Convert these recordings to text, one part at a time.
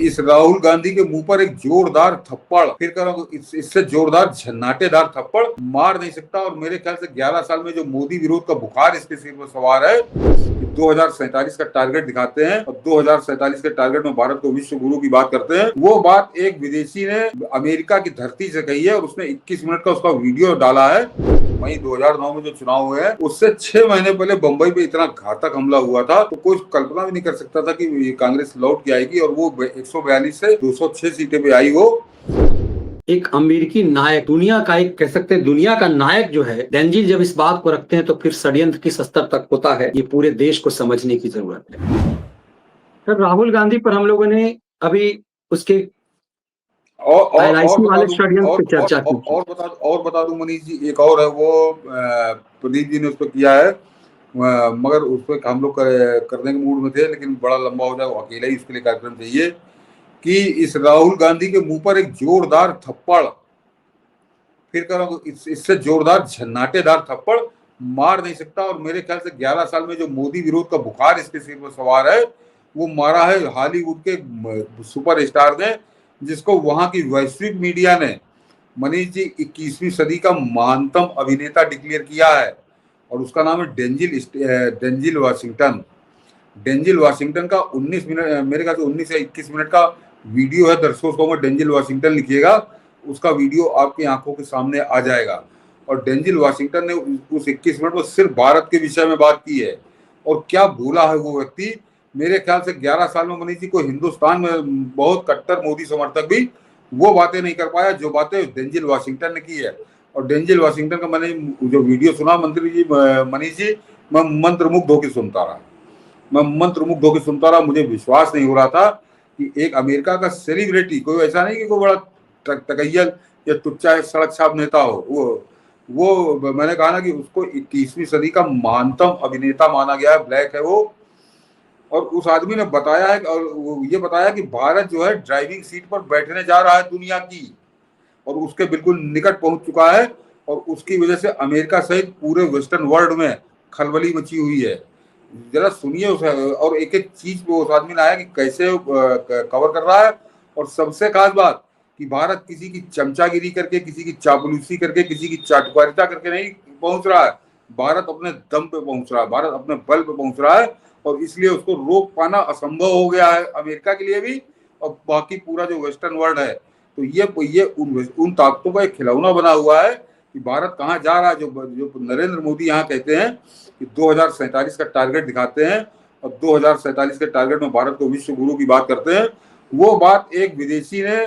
इस राहुल गांधी के मुंह पर एक जोरदार थप्पड़, फिर कह रहा हूँ इससे जोरदार झन्नाटेदार थप्पड़ मार नहीं सकता। और मेरे ख्याल से 11 साल में जो मोदी विरोध का बुखार इसके सिर पर सवार है, 2047 का टारगेट दिखाते हैं और 2047 के टारगेट में भारत को विश्व गुरु की बात करते हैं। वो बात एक विदेशी ने अमेरिका की धरती से कही है और उसने 21 मिनट का उसका वीडियो डाला है। वहीं 2009 में जो चुनाव हुए हैं उससे 6 महीने पहले बंबई पे इतना घातक हमला हुआ था, तो कोई कल्पना भी नहीं कर सकता था कि कांग्रेस लौट के आएगी और वो 142 से 206 सीटें पे आई। वो एक अमेरिकी नायक, दुनिया का एक कह सकते हैं दुनिया का नायक जो है डेंजिल, जब इस बात को रखते हैं तो फिर षड्यंत्र किस स्तर तक होता है ये पूरे देश को समझने की जरूरत है। सर, राहुल गांधी पर हम लोगों ने अभी उसके LIC वाले षड्यंत्र पे चर्चा की। और बता दूं मनीष जी, एक और है वो प्रदीप जी ने उस पर किया है, मगर उस पर हम लोग करने के मूड में थे, लेकिन बड़ा लंबा हो जाए, अकेला ही उसके लिए कार्यक्रम चाहिए कि इस राहुल गांधी के मुंह पर एक जोरदार थप्पड़, फिर कह रहा हूँ इससे जोरदार झन्नाटेदार थप्पड़ मार नहीं सकता। और मेरे ख्याल से 11 साल में जो मोदी विरोध का बुखार इसके सिर पर सवार है, वो मारा है हॉलीवुड के सुपरस्टार ने, जिसको वहां की वैश्विक मीडिया ने मनीष जी 21वीं सदी का महानतम अभिनेता डिक्लेयर किया है और उसका नाम है डेंजिल वाशिंगटन। डेंजिल वाशिंगटन का 19 मिनट, मेरे ख्याल से 19 या 21 मिनट का वीडियो है। दर्शकों को डेंजिल वाशिंगटन लिखिएगा, उसका वीडियो आपकी आंखों के सामने आ जाएगा। और डेंजिल वाशिंगटन ने उस 21 मिनट में सिर्फ भारत के विषय में बात की है। और क्या भूला है वो व्यक्ति, मेरे ख्याल से 11 साल में मनीष जी को हिंदुस्तान में बहुत कट्टर मोदी समर्थक भी वो बातें नहीं कर पाया जो बातें डेंजिल वाशिंगटन ने की है। और डेंजिल वाशिंगटन का मैंने जो वीडियो सुना मंत्री जी, मनीष जी, मैं मंत्रमुग्ध होकर सुनता रहा। मुझे विश्वास नहीं हो रहा था कि एक अमेरिका का सेलिब्रिटी, कोई ऐसा नहीं कि कोई बड़ा तकैयल या टुच्चा सड़क छाप नेता हो, वो मैंने कहा ना कि उसको 21वीं सदी का महानतम अभिनेता माना गया है, ब्लैक है वो। और उस आदमी ने बताया है और ये बताया कि भारत जो है ड्राइविंग सीट पर बैठने जा रहा है दुनिया की, और उसके बिल्कुल निकट पहुंच चुका है। और उसकी वजह से अमेरिका सहित पूरे वेस्टर्न वर्ल्ड में खलबली मची हुई है। जरा सुनिए उसे, और एक एक चीज पे उस आदमी ने आया कि कैसे कवर कर रहा है। और सबसे खास बात कि भारत किसी की चमचागिरी करके, किसी की चापलूसी करके, किसी की चाटुकारिता करके नहीं पहुंच रहा है। भारत अपने दम पे पहुंच रहा है, भारत अपने बल पे पहुंच रहा है, और इसलिए उसको रोक पाना असंभव हो गया है अमेरिका के लिए भी और बाकी पूरा जो वेस्टर्न वर्ल्ड है। तो ये उन ताकतों का एक खिलौना बना हुआ है कि भारत कहाँ जा रहा है। जो नरेंद्र मोदी यहाँ कहते हैं कि 2047 का टारगेट दिखाते हैं और 2047 के टारगेट में भारत को विश्व गुरु की बात करते हैं, वो बात एक विदेशी ने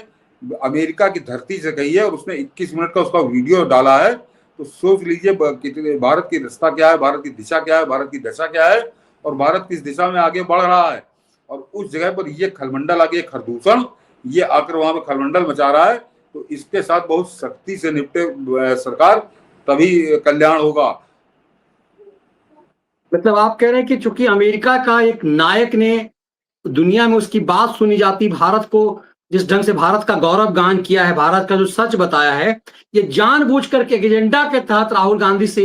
अमेरिका की धरती से कही है और उसने 21 मिनट का उसका वीडियो डाला है। तो सोच लीजिए भारत की रास्ता क्या है, भारत की दिशा क्या है, भारत की दशा क्या है और भारत किस दिशा में आगे बढ़ रहा है। और उस जगह पर ये खलमंडल आगे, खरदूषण ये आकर वहां में खलमंडल मचा रहा है। तो इसके साथ बहुत सख्ती से निपटे सरकार, तभी कल्याण होगा। मतलब आप कह रहे हैं कि चूंकि अमेरिका का एक नायक ने दुनिया में उसकी बात सुनी जाती, भारत को जिस ढंग से भारत का गौरव गान किया है, भारत का जो सच बताया है, ये जानबूझ करके एजेंडा के तहत राहुल गांधी से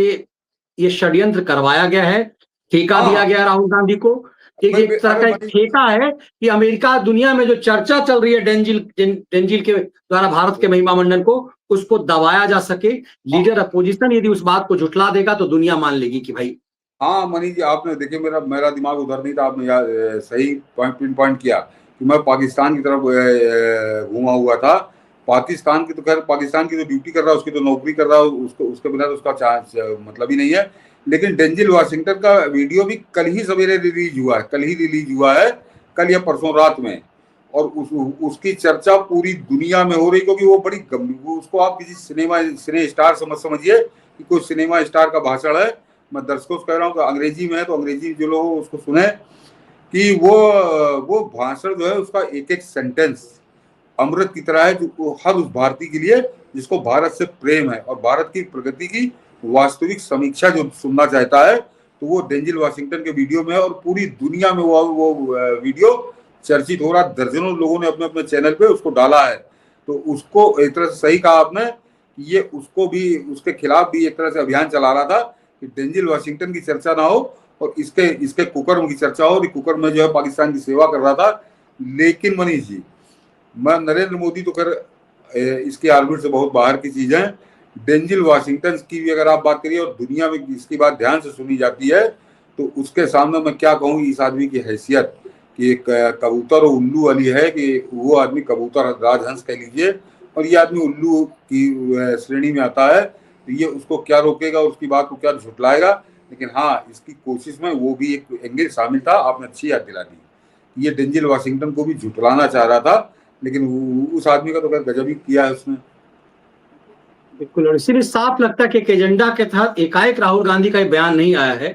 ये षड्यंत्र करवाया गया है, ठेका दिया गया राहुल गांधी को। एक तरह का एक ठेका है कि अमेरिका दुनिया में जो चर्चा चल रही है डेंजिल के द्वारा भारत के महिमा मंडन को, उसको दबाया जा सके। लीडर अपोजिशन यदि उस बात को झुठला देगा तो दुनिया मान लेगी कि भाई। हाँ मनीष जी, आपने देखिए मेरा दिमाग उधर नहीं था, आपने सही पिन पॉइंट किया कि मैं पाकिस्तान की तरफ घूमा हुआ था। पाकिस्तान की तो खैर, पाकिस्तान की तो ड्यूटी कर रहा है, उसकी तो नौकरी कर रहा है, उसके बिना तो उसका चांस मतलब ही नहीं है। लेकिन डेंजिल वाशिंगटन का वीडियो भी कल ही सवेरे रिलीज हुआ है, कल या परसों रात में। और उसकी चर्चा पूरी दुनिया में हो रही, क्योंकि वो बड़ी उसको आप किसी सिने स्टार समझिए कि कोई सिनेमा स्टार का भाषण है। मैं दर्शकों से कह रहा हूँ कि अंग्रेजी में है तो अंग्रेजी जो लोग उसको सुने कि वो भाषण जो है उसका एक एक सेंटेंस अमृत की तरह है, जो हर उस भारतीय के लिए जिसको भारत से प्रेम है और भारत की प्रगति की वास्तविक समीक्षा जो सुनना चाहता है, तो वो डेंजिल वाशिंगटन के वीडियो में है। और पूरी दुनिया में वो वीडियो चर्चित हो रहा, दर्जनों लोगों ने अपने अपने चैनल पे उसको डाला है। तो उसको एक तरह से सही कहा आपने, ये उसको भी, उसके खिलाफ भी एक तरह से अभियान चला रहा था कि डेंजिल वाशिंगटन की चर्चा ना हो और इसके कुकर्म की चर्चा हो। कुकर्म में जो है पाकिस्तान की सेवा कर रहा था। लेकिन मनीष जी, मैं नरेंद्र मोदी तो कर इसके आर्बिट से बहुत बाहर की चीज है। डेंजिल वाशिंगटन की भी अगर आप बात करिए और दुनिया में इसकी बात ध्यान से सुनी जाती है, तो उसके सामने मैं क्या कहूँ इस आदमी की हैसियत कि एक कबूतर और उल्लू वाली है कि वो आदमी कबूतर राजहंस कह लीजिए और ये आदमी उल्लू की श्रेणी में आता है। तो ये उसको क्या रोकेगा, उसकी बात को क्या झुटलाएगा। लेकिन हाँ, इसकी कोशिश में वो भी एक एंगल शामिल था, आपने अच्छी याद दिला दी। ये डेंजिल वाशिंगटन को भी झुटलाना चाह रहा था, लेकिन उस आदमी का तो गजब ही किया है उसने। बिल्कुल, और इसीलिए साफ लगता है कि एक एजेंडा के तहत एकाएक राहुल गांधी का बयान नहीं आया है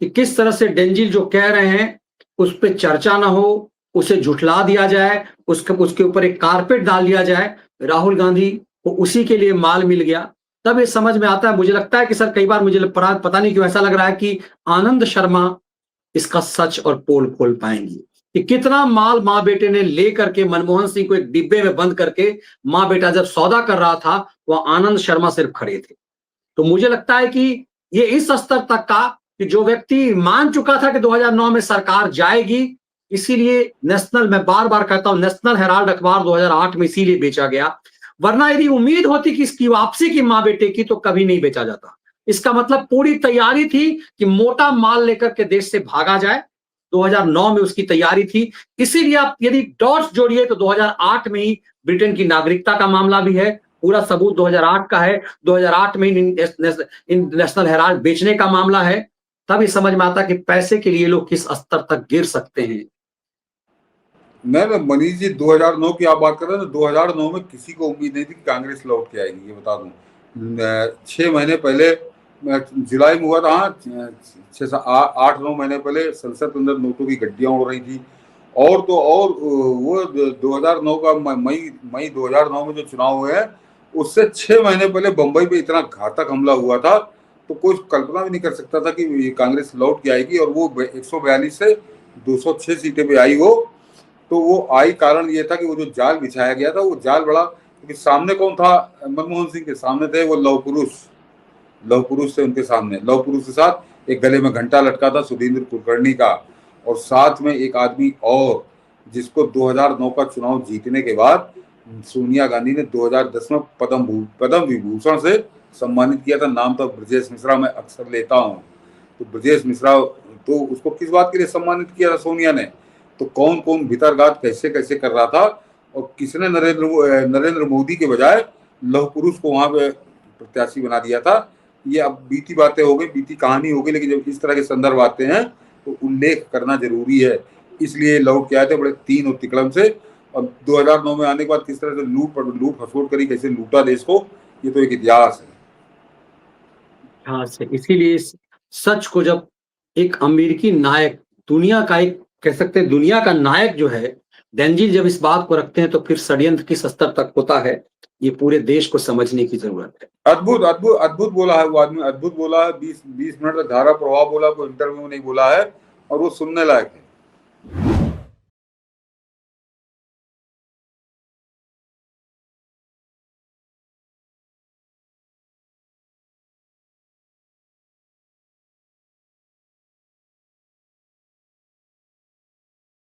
कि किस तरह से डेंजिल जो कह रहे हैं उस पर चर्चा ना हो, उसे झुठला दिया जाए, उसके ऊपर एक कारपेट डाल दिया जाए। राहुल गांधी को उसी के लिए माल मिल गया। तब ये समझ में आता है। मुझे लगता है कि सर कई बार मुझे पता नहीं क्यों ऐसा लग रहा है कि आनंद शर्मा इसका सच और पोल खोल पाएंगी कि कितना माल माँ बेटे ने लेकर के मनमोहन सिंह को एक डिब्बे में बंद करके माँ बेटा जब सौदा कर रहा था वह आनंद शर्मा सिर्फ खड़े थे। तो मुझे लगता है कि ये इस स्तर तक का कि जो व्यक्ति मान चुका था कि 2009 में सरकार जाएगी, इसीलिए नेशनल, मैं बार बार कहता हूं, नेशनल हेराल्ड अखबार 2008 में इसीलिए बेचा गया। वरना यदि उम्मीद होती कि इसकी वापसी की माँ बेटे की तो कभी नहीं बेचा जाता। इसका मतलब पूरी तैयारी थी कि मोटा माल लेकर के देश से भागा जाए। 2009 में उसकी तैयारी थी। इसीलिए आप यदि डॉट्स जोड़िए तो 2008 में ही ब्रिटेन की नागरिकता का मामला भी है। पूरा सबूत 2008 का है। 2008 में इन नेशनल हेराल्ड बेचने का मामला है। तब ये समझ में आता कि पैसे के लिए लोग किस स्तर तक गिर सकते हैं। नहीं, मनीष जी 2009 की आप बात कर रहे हैं। 2009 में किसी को उम्मीद नहीं थी कि कांग्रेस लौट के आएगी, ये बता दूं। 6 महीने पहले जुलाई में हुआ था। हाँ, 8-9 महीने पहले संसद के अंदर नोटों की गड्डियां उड़ रही थी। और तो और वो 2009 का मई 2009 में जो चुनाव हुए हैं उससे 6 महीने पहले बंबई पे इतना घातक हमला हुआ था, तो कोई कल्पना भी नहीं कर सकता था कि कांग्रेस लौट के आएगी और वो 142 से 206 सीटें पे आई हो। तो वो आई कारण ये था कि वो जो जाल बिछाया गया था वो जाल बड़ा, क्योंकि सामने कौन था मनमोहन सिंह के सामने थे वो लव पुरुष थे उनके सामने। लव पुरुष के साथ एक गले में घंटा लटका था सुधींद्र कुलकर्णी का, और साथ में एक आदमी और जिसको 2009 का चुनाव जीतने के बाद सोनिया गांधी ने 2010 में पद्म विभूषण से सम्मानित किया था। नाम था ब्रजेश मिश्रा, मैं अक्सर लेता हूँ। तो ब्रजेश मिश्रा, तो उसको किस बात के लिए सम्मानित किया था सोनिया ने, तो कौन कौन भीतरघात कैसे कैसे कर रहा था, और किसने नरेंद्र मोदी के बजाय लौह पुरुष को वहां पे प्रत्याशी बना दिया था। ये अब बीती बातें हो गई, बीती कहानी हो गई, लेकिन जब इस तरह के संदर्भ आते हैं तो उल्लेख करना जरूरी है। इसलिए लौट के आए थे बड़े तीन और तिकड़म से, और 2009 में आने के बाद किस तरह से लूट खसोट करी, कैसे लूटा देश को, ये तो एक इतिहास है। हाँ से इसीलिए इस सच को जब एक अमेरिकी नायक, दुनिया का एक कह सकते हैं दुनिया का नायक जो है डेंजिल, जब इस बात को रखते हैं तो फिर षड्यंत्र किस स्तर तक होता है ये पूरे देश को समझने की जरूरत है। अद्भुत अद्भुत अद्भुत बोला है वो आदमी, अद्भुत बोला है। 20 मिनट तक धारा प्रवाह बोला, कोई इंटरव्यू नहीं बोला है, और वो सुनने लायक है।